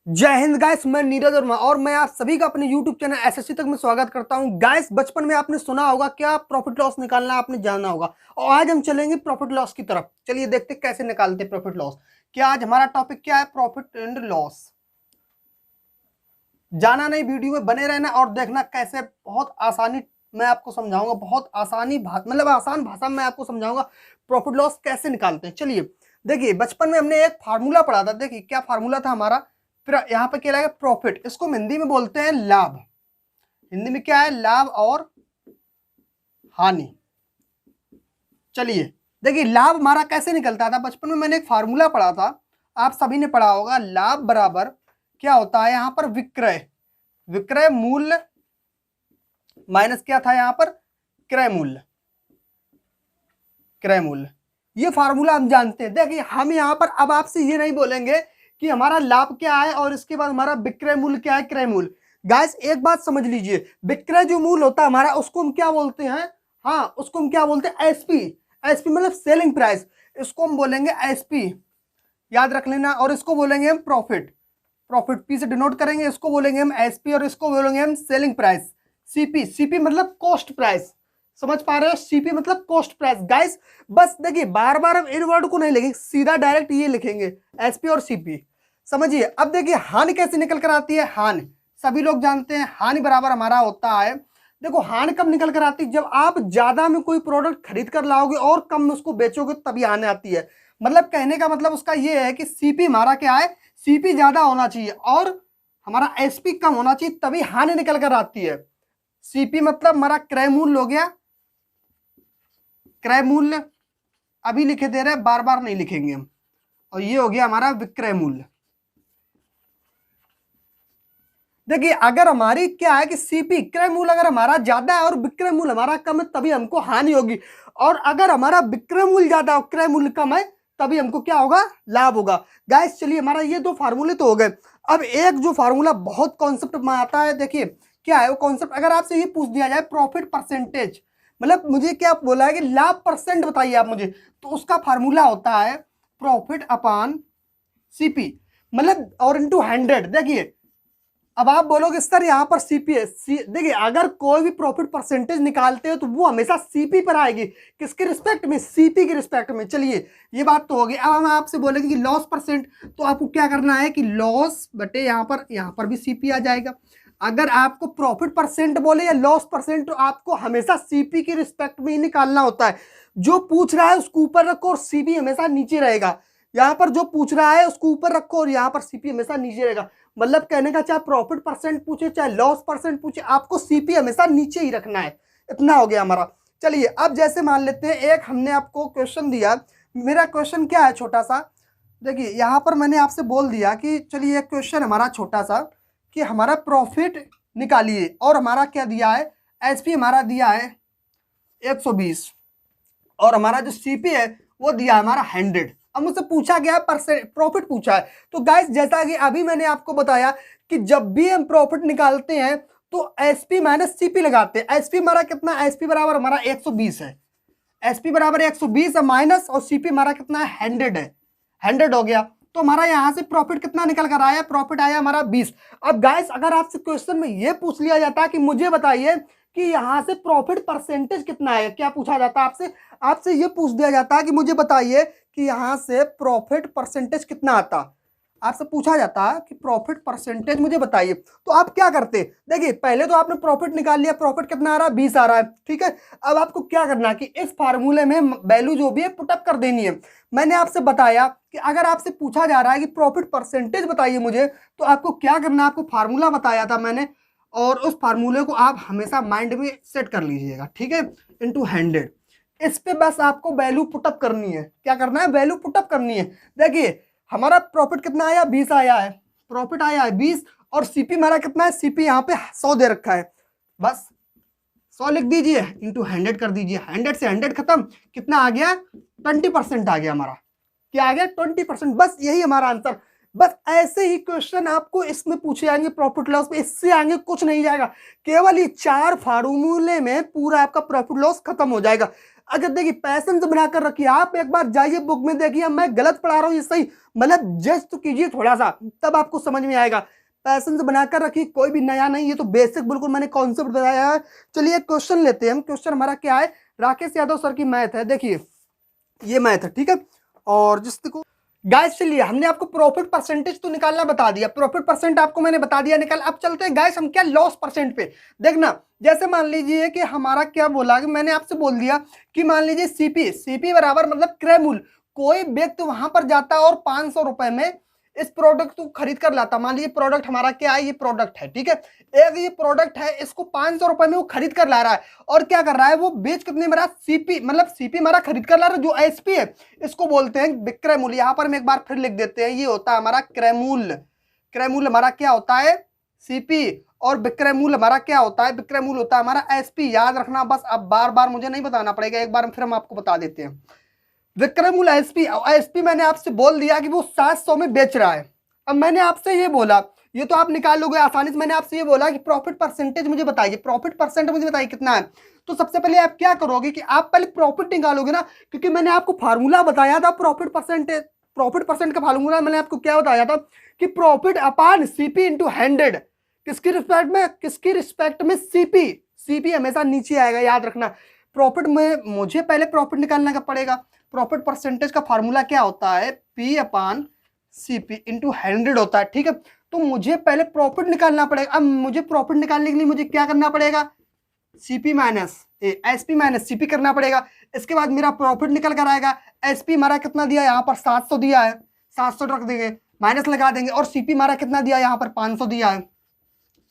जय हिंद गाइस। मैं नीरज वर्मा और मैं आप सभी का अपने YouTube चैनल एसएससी तक में स्वागत करता हूं। गाइस, बचपन में आपने सुना होगा क्या प्रॉफिट लॉस निकालना आपने जाना होगा, और आज हम चलेंगे प्रॉफिट लॉस की तरफ। चलिए देखते हैं कैसे निकालते प्रॉफिट लॉस। क्या आज हमारा टॉपिक क्या है? Profit and loss. जाना नहीं, वीडियो में बने रहना और देखना कैसे बहुत आसानी मैं आपको समझाऊंगा। बहुत आसानी मतलब आसान भाषा में मैं आपको समझाऊंगा प्रॉफिट लॉस कैसे निकालते हैं। चलिए देखिए, बचपन में हमने एक फार्मूला पढ़ा था। देखिए क्या फार्मूला था हमारा। फिर यहाँ पे क्या लगा? प्रॉफिट। इसको हम हिंदी में बोलते हैं लाभ। हिंदी में क्या है? लाभ और हानि। चलिए देखिए, लाभ हमारा कैसे निकलता था। बचपन में मैंने एक फार्मूला पढ़ा था, आप सभी ने पढ़ा होगा। लाभ बराबर क्या होता है यहाँ पर? विक्रय। विक्रय मूल्य माइनस क्या था यहाँ पर? क्रय मूल्य। क्रय मूल्य, ये फार्मूला हम जानते हैं। देखिए हम यहाँ पर अब आपसे ये नहीं बोलेंगे कि हमारा लाभ क्या है और इसके बाद हमारा विक्रय मूल्य क्या है, क्रय मूल्य। गाइस एक बात समझ लीजिए, विक्रय जो मूल्य होता है हमारा, उसको हम क्या बोलते हैं? हाँ, उसको हम क्या बोलते हैं? एसपी। एसपी मतलब सेलिंग प्राइस। इसको हम बोलेंगे एसपी, याद रख लेना। और इसको बोलेंगे हम प्रॉफिट। प्रॉफिट पी से डिनोट करेंगे। इसको बोलेंगे हम एसपी और इसको बोलेंगे हम सेलिंग प्राइस। सीपी। सीपी मतलब कॉस्ट प्राइस। समझ पा रहे हो? सीपी मतलब कॉस्ट प्राइस। गाइस बस देखिए, बार बार हम इन वर्ड को नहीं लिखेंगे, सीधा डायरेक्ट ये लिखेंगे, एसपी और सीपी। समझिए। अब देखिए हानि कैसे निकल कर आती है। हानि सभी लोग जानते हैं, हानि बराबर हमारा होता है। देखो हानि कब निकल कर आती है? जब आप ज्यादा में कोई प्रोडक्ट खरीद कर लाओगे और कम में उसको बेचोगे तभी हानि आती है। मतलब कहने का मतलब उसका ये है कि सीपी हमारा क्या है? सीपी ज्यादा होना चाहिए और हमारा एसपी कम होना चाहिए, तभी हानि निकल कर आती है। सीपी मतलब हमारा क्रय मूल्य हो गया। क्रय मूल्य अभी लिखे दे रहे हैं, बार बार नहीं लिखेंगे हम। और ये हो गया हमारा विक्रय मूल्य। देखिए अगर हमारी क्या है कि सीपी क्रय मूल्य अगर हमारा ज्यादा है और विक्रय मूल्य हमारा कम है तभी हमको हानि होगी। और अगर हमारा विक्रय मूल्य ज्यादा और क्रय मूल्य कम है तभी हमको क्या होगा? लाभ होगा। गाइस चलिए, हमारा ये दो फार्मूले तो हो गए। अब एक जो फार्मूला बहुत कॉन्सेप्ट में आता है, देखिए क्या है वो कॉन्सेप्ट। अगर आपसे ये पूछ दिया जाए प्रॉफिट परसेंटेज, मतलब मुझे क्या बोला है कि लाभ परसेंट बताइए आप मुझे, तो उसका फार्मूला होता है प्रॉफिट अपॉन सीपी, मतलब और इनटू 100। देखिए अब आप बोलोगे सर यहाँ पर सीपी देखिए अगर कोई भी प्रॉफिट परसेंटेज निकालते हो तो वो हमेशा सीपी पर आएगी। किसके रिस्पेक्ट में? सीपी के रिस्पेक्ट में। चलिए ये बात तो होगी। अब हम आपसे बोलेंगे कि लॉस परसेंट, तो आपको क्या करना है कि लॉस बटे यहाँ पर भी सीपी आ जाएगा। अगर आपको प्रॉफिट परसेंट बोले या लॉस परसेंट, तो आपको हमेशा सीपी के रिस्पेक्ट में ही निकालना होता है। जो पूछ रहा है उसको ऊपर रखो और सीपी हमेशा नीचे रहेगा। यहाँ पर जो पूछ रहा है उसको ऊपर रखो और यहाँ पर सीपी हमेशा नीचे रहेगा। मतलब कहने का चाहे प्रॉफिट परसेंट पूछे चाहे लॉस परसेंट पूछे, आपको सीपी हमेशा नीचे ही रखना है। इतना हो गया हमारा। चलिए अब जैसे मान लेते हैं एक हमने आपको क्वेश्चन दिया। मेरा क्वेश्चन क्या है? छोटा सा। देखिए यहाँ पर मैंने आपसे बोल दिया कि चलिए एक क्वेश्चन हमारा छोटा सा कि हमारा प्रॉफिट निकालिए, और हमारा क्या दिया है? एसपी हमारा दिया है 120 और हमारा जो सीपी है वो दिया है हमारा 100। अब मुझसे पूछा गया परसेंट प्रॉफिट पूछा है। तो गाइस जैसा कि अभी मैंने आपको बताया कि जब भी हम प्रॉफिट निकालते हैं तो एसपी माइनस सीपी लगाते हैं। एसपी हमारा कितना? एसपी बराबर हमारा 120 है। एसपी बराबर 120 है माइनस, और सीपी हमारा कितना है? 100 है। 100 हो गया। तो हमारा यहां से प्रॉफिट कितना निकल कर आया? प्रॉफिट आया हमारा 20। अब गाइस अगर आपसे क्वेश्चन में यह पूछ लिया जाता कि मुझे बताइए कि यहां से प्रॉफिट परसेंटेज कितना है, क्या पूछा जाता आपसे? आपसे यह पूछ दिया जाता है कि मुझे बताइए कि यहां से प्रॉफिट परसेंटेज कितना आता। आपसे पूछा जाता है कि प्रॉफिट परसेंटेज मुझे बताइए, तो आप क्या करते? देखिए पहले तो आपने प्रॉफिट निकाल लिया, प्रॉफिट कितना आ रहा है? 20 आ रहा है, ठीक है। अब आपको क्या करना है कि इस फार्मूले में वैल्यू जो भी है पुटअप कर देनी है। मैंने आपसे बताया कि अगर आपसे पूछा जा रहा है कि प्रॉफिट परसेंटेज बताइए मुझे, तो आपको क्या करना है? आपको फार्मूला बताया था मैंने, और उस फार्मूले को आप हमेशा माइंड में सेट कर लीजिएगा, ठीक है। इनटू 100, इस पे बस आपको वैल्यू पुटअप करनी है। क्या करना है? वैल्यू पुटअप करनी है। देखिए हमारा प्रॉफिट कितना आया? 20 आया है। प्रॉफिट आया है 20, और सीपी हमारा कितना है? सीपी यहाँ पे 100 दे रखा है। बस 100 लिख दीजिए, इंटू 100 कर दीजिए। 100 से 100 खत्म, कितना आ गया? 20% आ गया हमारा। क्या आ गया? 20%। बस यही हमारा आंसर। बस ऐसे ही क्वेश्चन आपको इसमें पूछे जाएंगे प्रॉफिट लॉस में, इससे आगे कुछ नहीं जाएगा। केवल ये 4 फार्मूले में पूरा आपका प्रॉफिट लॉस खत्म हो जाएगा। अगर देखिए पैशन से बनाकर रखिए, आप एक बार जाइए बुक में देखिए मैं गलत पढ़ा रहा हूँ ये सही, मतलब जस्ट तो कीजिए थोड़ा सा, तब आपको समझ में आएगा। पैशन से बनाकर रखिए, कोई भी नया नहीं, ये तो बेसिक बिल्कुल मैंने कॉन्सेप्ट बताया है। चलिए क्वेश्चन लेते हैं हम। क्वेश्चन हमारा क्या है, राकेश यादव सर की मैथ है, देखिए ये मैथ है, ठीक है। और जिसको गाइस चलिए हमने आपको प्रॉफिट परसेंटेज तो निकालना बता दिया, प्रॉफिट परसेंट आपको मैंने बता दिया निकाल। अब चलते हैं गाइस हम क्या लॉस परसेंट पे। देखना जैसे मान लीजिए कि हमारा क्या बोला कि मैंने आपसे बोल दिया कि मान लीजिए सीपी, सीपी बराबर मतलब क्रय मूल्य, कोई व्यक्ति वहां पर जाता है और 500 रुपए में इस प्रोडक्ट को खरीद कर लाता। मान लीजिए प्रोडक्ट हमारा क्या है, ये प्रोडक्ट है, ठीक है। एक ये प्रोडक्ट है, इसको 500 रुपए में वो खरीद कर ला रहा है, और क्या कर रहा है वो बेच कितने में रहा, सीपी, मतलब सीपी हमारा खरीद कर ला रहा है, जो एसपी है इसको बोलते हैं विक्रय मूल्य। यहां पर हम एक बार फिर लिख देते हैं, ये होता है हमारा क्रय मूल्य। क्रय मूल्य हमारा क्या होता है, सीपी, और विक्रय मूल्य हमारा क्या होता है, विक्रय मूल्य होता है हमारा एसपी। याद रखना बस, अब बार बार मुझे नहीं बताना पड़ेगा, एक बार फिर हम आपको बता देते हैं। विक्रय मूल्य एसपी, एसपी मैंने आपसे बोल दिया कि वो 700 में बेच रहा है। अब मैंने आपसे ये बोला, ये तो आप निकाल लोगे आसानी से, मैंने आपसे ये बोला कि प्रॉफिट परसेंटेज मुझे बताइए, प्रॉफिट परसेंट मुझे बताइए कितना है। तो सबसे पहले आप क्या करोगे कि आप पहले प्रॉफिट निकालोगे ना, क्योंकि मैंने आपको फार्मूला बताया था प्रॉफिट परसेंटेज, प्रॉफिट परसेंट का फार्मूला मैंने आपको क्या बताया था कि प्रॉफिट अपान सीपी इंटू 100। किसकी रिस्पेक्ट में, किसकी रिस्पेक्ट में, सीपी, सीपी हमेशा नीचे आएगा, याद रखना। प्रॉफिट में मुझे पहले प्रॉफिट निकालना का पड़ेगा। प्रॉफिट परसेंटेज का फार्मूला क्या होता है, पी अपान सीपी इंटू 100 होता है, ठीक है। तो मुझे पहले प्रॉफिट निकालना पड़ेगा। अब मुझे प्रॉफिट निकालने के लिए मुझे क्या करना पड़ेगा, CP minus SP minus CP करना पड़ेगा। इसके बाद मेरा प्रॉफिट निकल कर आएगा। एसपी हमारा कितना दिया, यहाँ पर 700 दिया है, 700 रख देंगे, माइनस लगा देंगे, और सीपी हमारा कितना दिया, यहाँ पर 500 दिया है,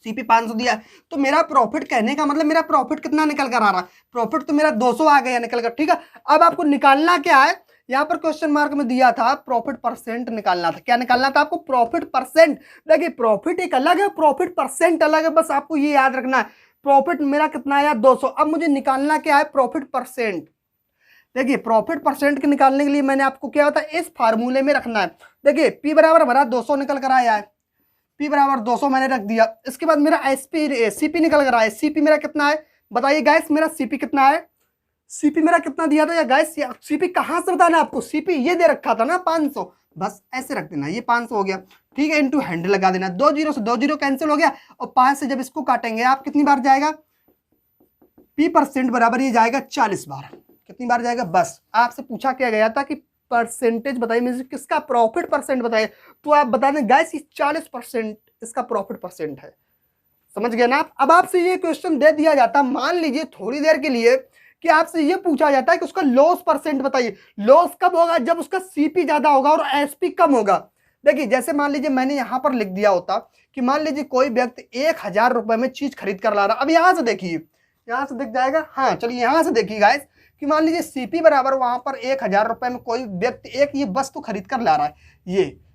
सीपी 500 दिया है। तो मेरा प्रॉफिट कहने का मतलब मेरा प्रॉफिट कितना निकल कर आ रहा है, प्रॉफिट तो मेरा 200 आ गया निकल कर, ठीक है। अब आपको निकालना क्या है, यहाँ पर क्वेश्चन मार्क में दिया था प्रॉफिट परसेंट निकालना था। क्या निकालना था आपको, प्रॉफिट परसेंट। देखिए प्रॉफिट एक अलग है, प्रॉफिट परसेंट अलग है, बस आपको ये याद रखना है। प्रॉफिट मेरा कितना आया, 200। अब मुझे निकालना क्या है, प्रॉफिट परसेंट। देखिए प्रॉफिट परसेंट के निकालने के लिए मैंने आपको क्या होता है, इस फार्मूले में रखना है। देखिए पी बराबर हमारा 200 निकल कर आया है, पी बराबर 200 मैंने रख दिया। इसके बाद मेरा एसपी सीपी निकल कर आया, सीपी मेरा कितना है बताइए गाइस, मेरा सीपी कितना है, सीपी मेरा कितना दिया था या गाइस, सीपी कहां से बताना आपको, सीपी ये दे रखा था ना 500, बस ऐसे रख देना, ये 500 हो गया, ठीक है। इंटू 100 लगा देना, 2 जीरो से 2 जीरो कैंसिल हो गया, और 5 से जब इसको काटेंगे आप कितनी बार जाएगा, पी परसेंट बराबर ये जाएगा 40 बार। कितनी बार जाएगा, बस आपसे पूछा क्या गया था कि परसेंटेज बताइए, मुझे किसका प्रॉफिट परसेंट बताइए, तो आप बता दें गाइस 40% इसका प्रॉफिट परसेंट है। समझ गए ना आप। अब आपसे ये क्वेश्चन दे दिया जाता, मान लीजिए थोड़ी देर के लिए कि आपसे ये पूछा जाता है कि उसका लॉस परसेंट बताइए। लॉस कब होगा, जब उसका सीपी ज्यादा होगा और एसपी कम होगा। देखिए जैसे मान लीजिए मैंने यहां पर लिख दिया होता कि मान लीजिए कोई व्यक्ति 1000 रुपए में चीज खरीद कर ला रहा। अब यहां से देखिए, यहां से दिख जाएगा, हाँ चलिए यहां से देखिए गाइस कि मान लीजिए सीपी बराबर वहां पर 1000 रुपए में कोई व्यक्ति एक ये वस्तु खरीद कर ला रहा है,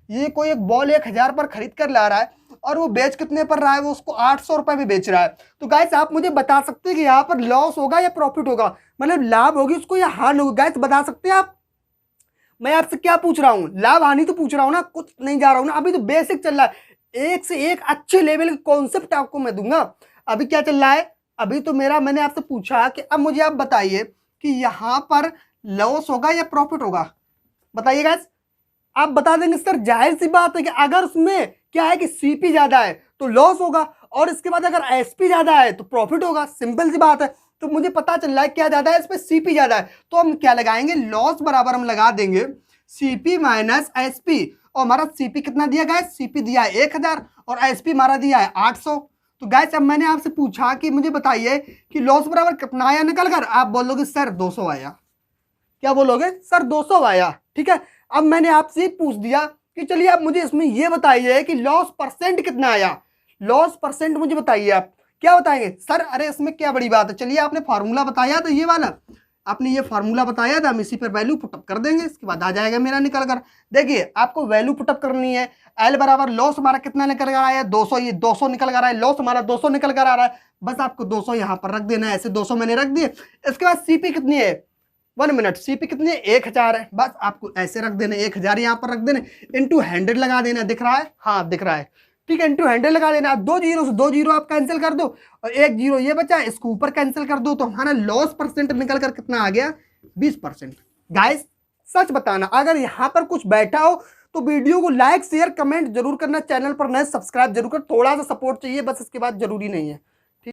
ये कोई एक बॉल 1000 पर खरीद कर ला रहा है, और वो बेच कितने पर रहा है, वो उसको 800 रुपए में बेच रहा है। तो गाइस आप मुझे बता सकते हैं कि यहाँ पर लॉस होगा या प्रॉफिट होगा, मतलब लाभ होगी उसको या हानि होगी, गाइस बता सकते हैं आप। मैं आपसे क्या पूछ रहा हूँ, लाभ हानि तो पूछ रहा हूँ ना, कुछ नहीं जा रहा हूँ ना, अभी तो बेसिक चल रहा है, एक से एक अच्छे लेवल के कॉन्सेप्ट आपको मैं दूंगा। अभी क्या चल रहा है, अभी तो मेरा मैंने आपसे पूछा कि अब मुझे आप बताइए कि यहाँ पर लॉस होगा या प्रॉफिट होगा, बताइए गाइस। आप बता देंगे सर जाहिर सी बात है कि अगर उसमें क्या है कि सीपी ज्यादा है तो लॉस होगा, और इसके बाद अगर एसपी ज्यादा है तो प्रॉफिट होगा, सिंपल सी बात है। तो मुझे पता चल रहा है क्या ज्यादा है, इस पे सीपी ज्यादा है, तो हम क्या लगाएंगे, लॉस बराबर हम लगा देंगे सीपी माइनस एसपी। और हमारा सीपी कितना दिया गया, सीपी दिया है 1000 और एसपी हमारा दिया है 800। तो गाइस अब मैंने आपसे पूछा कि मुझे बताइए कि लॉस बराबर कितना आया निकल कर, आप बोलोगे सर 200 आया। क्या बोलोगे, सर 200 आया, ठीक है। अब मैंने आपसे पूछ दिया कि चलिए आप मुझे इसमें यह बताइए कि लॉस परसेंट कितना आया, लॉस परसेंट मुझे बताइए। आप क्या बताएंगे, सर अरे इसमें क्या बड़ी बात है, चलिए आपने फार्मूला बताया था ये वाला, आपने ये फार्मूला बताया था, हम इसी पर वैल्यू पुटअप कर देंगे, इसके बाद आ जाएगा मेरा निकल कर। देखिए आपको वैल्यू पुटअप करनी है, एल बराबर लॉस हमारा कितना निकल कर आया 200, ये 200 निकल कर आया है, लॉस हमारा 200 निकल कर आ रहा है, बस आपको 200 यहाँ पर रख देना है, ऐसे 200 मैंने रख दिए। इसके बाद सीपी कितनी है, 1 मिनट, सीपी कितनी है 1000 है, बस आपको ऐसे रख देना 1000 यहाँ पर रख देना, इंटू 100 लगा देना, दिख रहा है, हाँ दिख रहा है, ठीक है, इंटू 100 लगा देना। 2 जीरो से 2 जीरो आप कैंसिल कर दो, और 1 जीरो ये बचा, इसको ऊपर कैंसिल कर दो, तो हमारा लॉस परसेंट निकल कर कितना आ गया 20%। गाइस सच बताना, अगर यहाँ पर कुछ बैठा हो तो वीडियो को लाइक शेयर कमेंट जरूर करना, चैनल पर नए सब्सक्राइब जरूर कर, थोड़ा सा सपोर्ट चाहिए बस, इसके बाद जरूरी नहीं है।